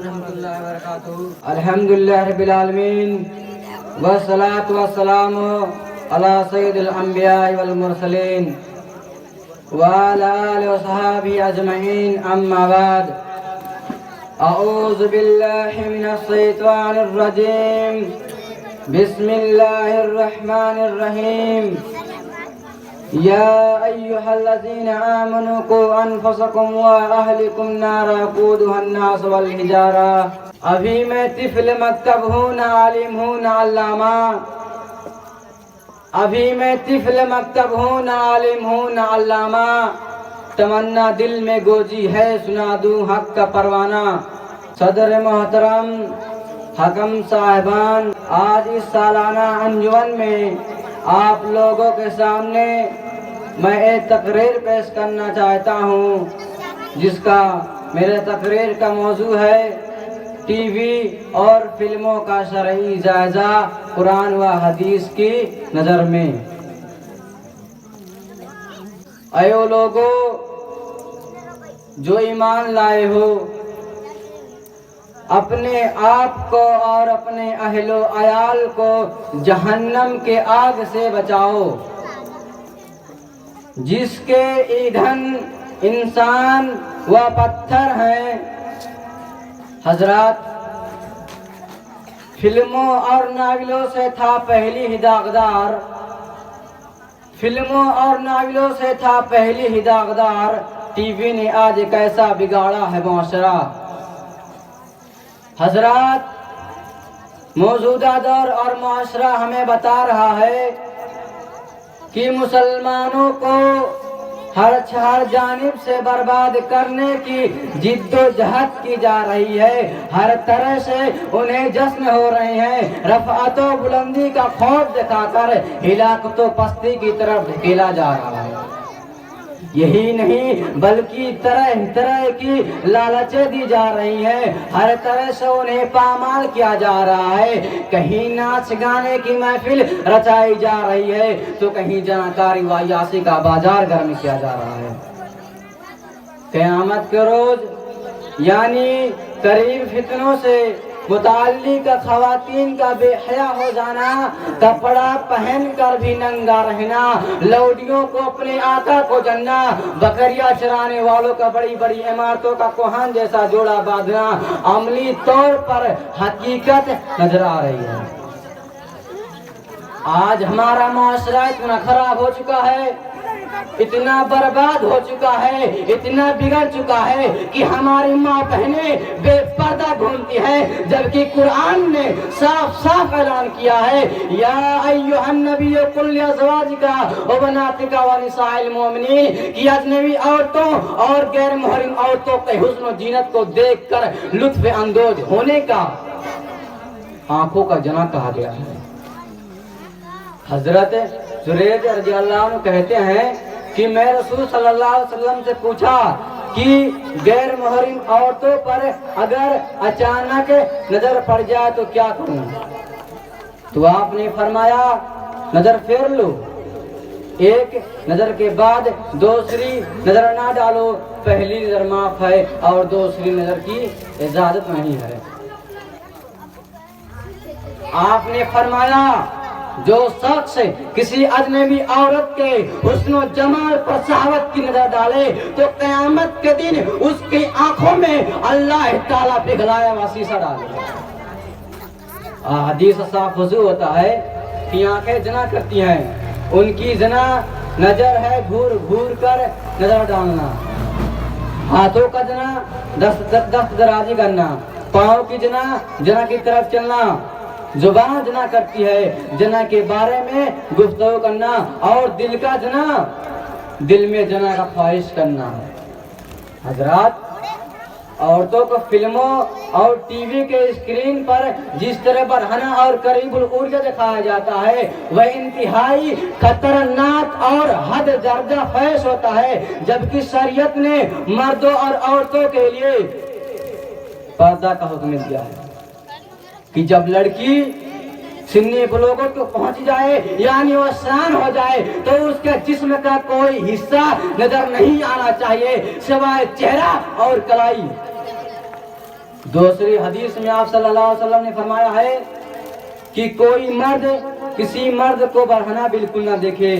ورحمۃ اللہ وبرکاتہ۔ الحمدللہ رب العالمین والصلاة والسلام علی سید الانبیاء والمرسلین وعلی آلہ وصحبہ اجمعین، اما بعد۔ اعوذ باللہ من الشیطان الرجیم، بسم اللہ الرحمن الرحیم۔ یا ایہا الذین آمنوا قوا انفسکم واہلکم نارا وقودها الناس والحجارہ۔ ابھی میں طفل مکتب ہوں، نہ عالم ہوں نہ علامہ۔ ابھی میں طفل مکتب ہوں، نہ عالم ہوں نہ علامہ۔ تمنا دل میں گوجی ہے، سنا دوں حق کا پروانہ۔ صدر محترم، حکم صاحبان، آج اس سالانہ انجمن میں آپ لوگوں کے سامنے میں ایک تقریر پیش کرنا چاہتا ہوں، جس کا میرے تقریر کا موضوع ہے ٹی وی اور فلموں کا شرعی جائزہ قرآن و حدیث کی نظر میں۔ ایو لوگو جو ایمان لائے ہو، اپنے آپ کو اور اپنے اہل و عیال کو جہنم کے آگ سے بچاؤ، جس کے ایندھن انسان و پتھر ہیں۔ حضرات، فلموں اور ناولوں سے تھا پہلی ہی داغدار، فلموں اور ناولوں سے تھا پہلی ہی داغدار، ٹی وی نے آج کیسا بگاڑا ہے معاشرہ۔ حضرات، موجودہ دور اور معاشرہ ہمیں بتا رہا ہے کہ مسلمانوں کو ہر جانب سے برباد کرنے کی جد و جہد کی جا رہی ہے۔ ہر طرح سے انہیں جشن ہو رہے ہیں، رفعت و بلندی کا خوف دکھا کر ہلاکت و پستی کی طرف دھکیلا جا رہا ہے۔ یہی نہیں بلکہ طرح طرح کی لالچیں دی جا رہی ہیں، ہر طرح سے انہیں پامال کیا جا رہا ہے۔ کہیں ناچ گانے کی محفل رچائی جا رہی ہے تو کہیں جناکاری و عیاشی کا بازار گرم کیا جا رہا ہے۔ قیامت کے روز یعنی قریب فتنوں سے متعلق خواتین کا بے حیا ہو جانا، کپڑا پہن کر بھی ننگا رہنا، لوڈیوں کو اپنے آقا کو جننا، بکریاں چرانے والوں کا بڑی بڑی عمارتوں کا کوہان جیسا جوڑا باندھنا عملی طور پر حقیقت نظر آ رہی ہے۔ آج ہمارا معاشرہ اتنا خراب ہو چکا ہے، اتنا برباد ہو چکا ہے، اتنا بگڑ چکا ہے کہ ہماری ماں بہنیں بے پردہ گھومتی ہیں، جبکہ قرآن نے صاف صاف اعلان کیا ہے، یا ایھا النبی قل لازواجک و بناتک و نساء المؤمنین، کہ اجنبی عورتوں اور غیر محرم عورتوں کے حسن و زینت کو دیکھ کر لطف اندوز ہونے کا آنکھوں کا جنا کہا گیا ہے۔ حضرت جریج رضی اللہ عنہ کہتے ہیں کہ میں رسول صلی اللہ علیہ وسلم سے پوچھا کہ غیر محرم عورتوں پر اگر اچانک نظر پڑ جائے تو کیا کروں؟ تو آپ نے فرمایا نظر پھیر لو، ایک نظر کے بعد دوسری نظر نہ ڈالو، پہلی نظر معاف ہے اور دوسری نظر کی اجازت نہیں ہے۔ آپ نے فرمایا جو شخص کسی اجنبی عورت کے حسن و جمال پر شہوت کی نظر ڈالے تو قیامت کے دن اس کی آنکھوں میں اللہ تعالیٰ پگھلایا ہوا شیشہ ڈالے گا۔ حدیث صاف وضو ہوتا ہے کہ آنکھیں زنا کرتی ہیں، ان کی زنا نظر ہے گھور گھور کر نظر ڈالنا، ہاتھوں کا زنا دست درازی کرنا، پاؤں کی زنا کی طرف چلنا، زبان جنا کرتی ہے جنا کے بارے میں گفتگو کرنا، اور دل کا جنا دل میں جنا کا خواہش کرنا۔ حضرات، عورتوں کو فلموں اور ٹی وی کے اسکرین پر جس طرح برہنہ اور قریب العرج دکھایا جاتا ہے وہ انتہائی خطرناک اور حد درجہ خیز ہوتا ہے، جبکہ شریعت نے مردوں اور عورتوں کے لیے پردہ کا حکم دیا ہے کہ جب لڑکی سنی بلوغت کو پہنچ جائے یعنی وہ سیان ہو جائے تو اس کے جسم کا کوئی حصہ نظر نہیں آنا چاہیے سوائے چہرہ اور کلائی۔ دوسری حدیث میں آپ صلی اللہ علیہ وسلم نے فرمایا ہے کہ کوئی مرد کسی مرد کو برہنہ بالکل نہ دیکھے،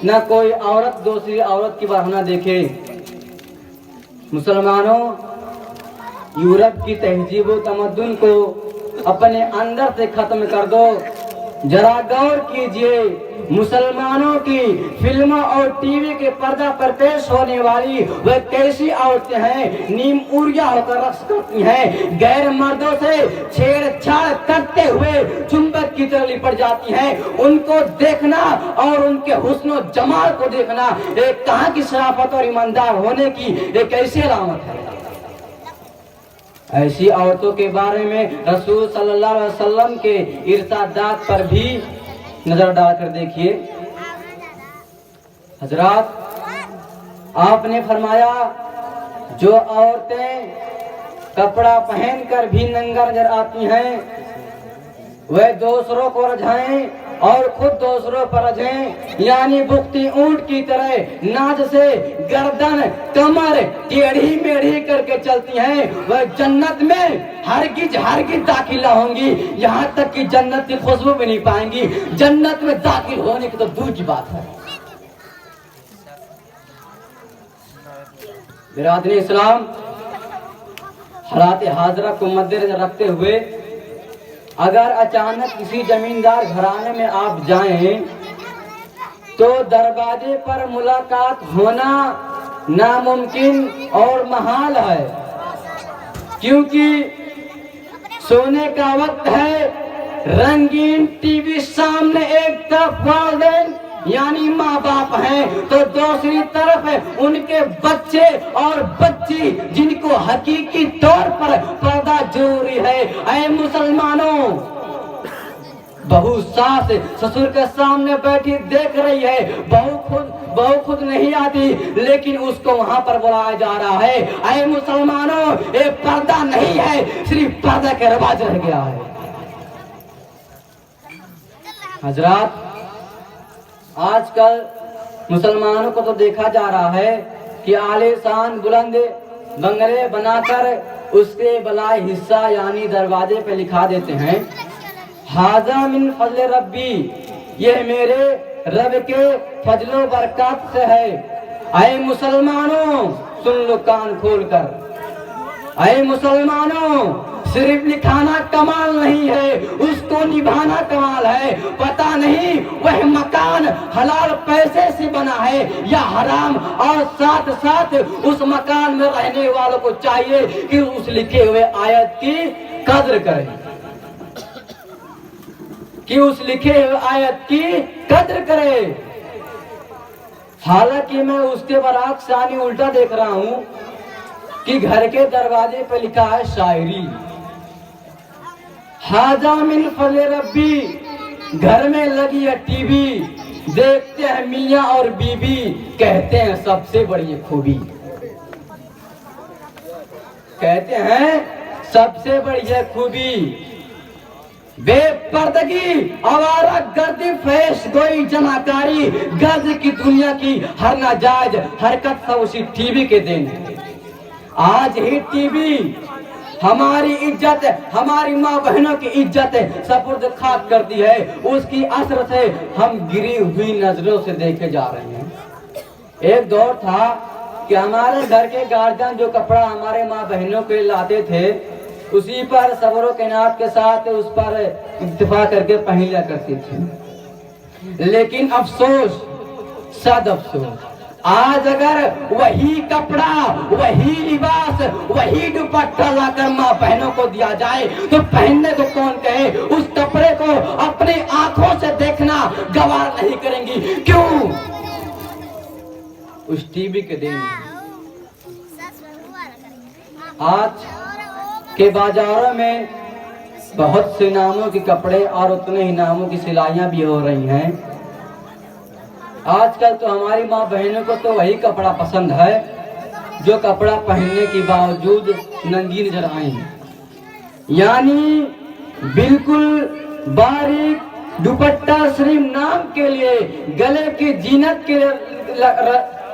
نہ کوئی عورت دوسری عورت کی برہنہ دیکھے۔ مسلمانوں، یورپ کی تہذیب و تمدن کو اپنے اندر سے ختم کر دو۔ ذرا غور کیجئے، مسلمانوں کی فلموں اور ٹی وی کے پردہ پر پیش ہونے والی وہ کیسی عورتیں ہیں، نیم اوریا ہو کر رقص کرتی ہیں، غیر مردوں سے چھیڑ چھاڑ کرتے ہوئے چنبک کی طرح لپٹ جاتی ہیں۔ ان کو دیکھنا اور ان کے حسن و جمال کو دیکھنا ایک کہاں کی شرافت اور ایماندار ہونے کی ایک ایسی علامت ہے۔ ایسی عورتوں کے بارے میں رسول صلی اللہ علیہ وسلم کے ارشادات پر بھی نظر ڈال کر دیکھیے۔ حضرات، آپ نے فرمایا جو عورتیں کپڑا پہن کر بھی ننگا نظر آتی ہیں وہ دوسروں کو رجھائیں اور خود دوسروں پر رجھیں، یعنی بغتی اونٹ کی طرح ناز سے گردن کمر ٹیڑھی میڑھی کر کے چلتی ہیں، وہ جنت میں ہرگز داخل نہ ہوں گی، یہاں تک کہ جنت کی خوشبو بھی نہیں پائیں گی۔ جنت میں داخل ہونے کی تو دور کی بات ہے۔ برادری اسلام، حالات حاضرہ کو مد نظر رکھتے ہوئے اگر اچانک کسی زمیندار گھرانے میں آپ جائیں تو دروازے پر ملاقات ہونا ناممکن اور محال ہے، کیونکہ سونے کا وقت ہے، رنگین ٹی وی سامنے ایک طرف والدین یعنی ماں باپ ہیں تو دوسری طرف ان کے بچے اور بچی جن کو حقیقی طور پر پردہ ضروری ہے۔ اے مسلمانوں، بہو ساس سسر کے سامنے بیٹھی دیکھ رہی ہے، بہو خود نہیں آتی لیکن اس کو وہاں پر بلایا جا رہا ہے۔ اے مسلمانوں، یہ پردہ نہیں ہے، صرف پردہ کا رواج رہ گیا ہے۔ حضرات، آج کل مسلمانوں کو تو دیکھا جا رہا ہے کہ عالی شان بلند بنگلے بنا کر اس کے بلائے حصہ یعنی دروازے پہ لکھا دیتے ہیں ھذا من فضل ربی، یہ میرے رب کے فضل و برکات سے ہے۔ اے مسلمانوں، سن لو کان کھول کر، اے مسلمانوں، صرف لکھانا کمال نہیں ہے، اس کو نبھانا کمال ہے۔ پتہ نہیں وہ مکان حلال پیسے سے بنا ہے یا حرام، اور ساتھ ساتھ اس مکان میں رہنے والوں کو چاہیے کہ اس لکھے ہوئے آیت کی قدر کریں، کہ اس لکھے ہوئے آیت کی قدر کرے۔ حالانکہ میں اس کے برعکس یعنی الٹا دیکھ رہا ہوں کہ گھر کے دروازے پہ لکھا ہے شاعری ھذا من فضل ربی، گھر میں لگی ہے ٹی وی، دیکھتے ہیں میاں اور بیوی، کہتے ہیں سب سے بڑی خوبی، کہتے ہیں سب سے بڑی خوبی، بے پردگی، آوارہ گردی، فحش گوئی، جناکاری، غرض کی دنیا کی ہر ناجائز حرکت سب اسی ٹی وی کے دین ہے۔ آج ہی ٹی وی ہماری عزت، ہماری ماں بہنوں کی عزت سپرد خاک کرتی ہے، اس کی اثر سے ہم گری ہوئی نظروں سے دیکھے جا رہے ہیں۔ ایک دور تھا کہ ہمارے گھر کے گارجین جو کپڑا ہمارے ماں بہنوں کے لاتے تھے اسی پر صبر و کنات کے ساتھ اس پر اتفاق کر کے پہن لیا کرتی تھی، لیکن افسوس، صد افسوس، آج اگر وہی کپڑا، وہی لباس، وہی دوپٹہ لا کر ماں بہنوں کو دیا جائے تو پہننے کو کون کہے؟ اس کپڑے کو اپنی آنکھوں سے دیکھنا گوار نہیں کریں گی۔ کیوں؟ اس ٹی وی کے دن آج کے بازاروں میں بہت سے ناموں کے کپڑے اور اتنے ہی ناموں کی سلائیاں بھی ہو رہی ہیں۔ آج کل تو ہماری ماں بہنوں کو تو وہی کپڑا پسند ہے جو کپڑا پہننے کے باوجود ننگی نظر آئیں، یعنی بالکل باریک دوپٹہ صرف نام کے لیے، گلے کی زینت کے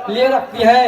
لیے رکھتی ہیں،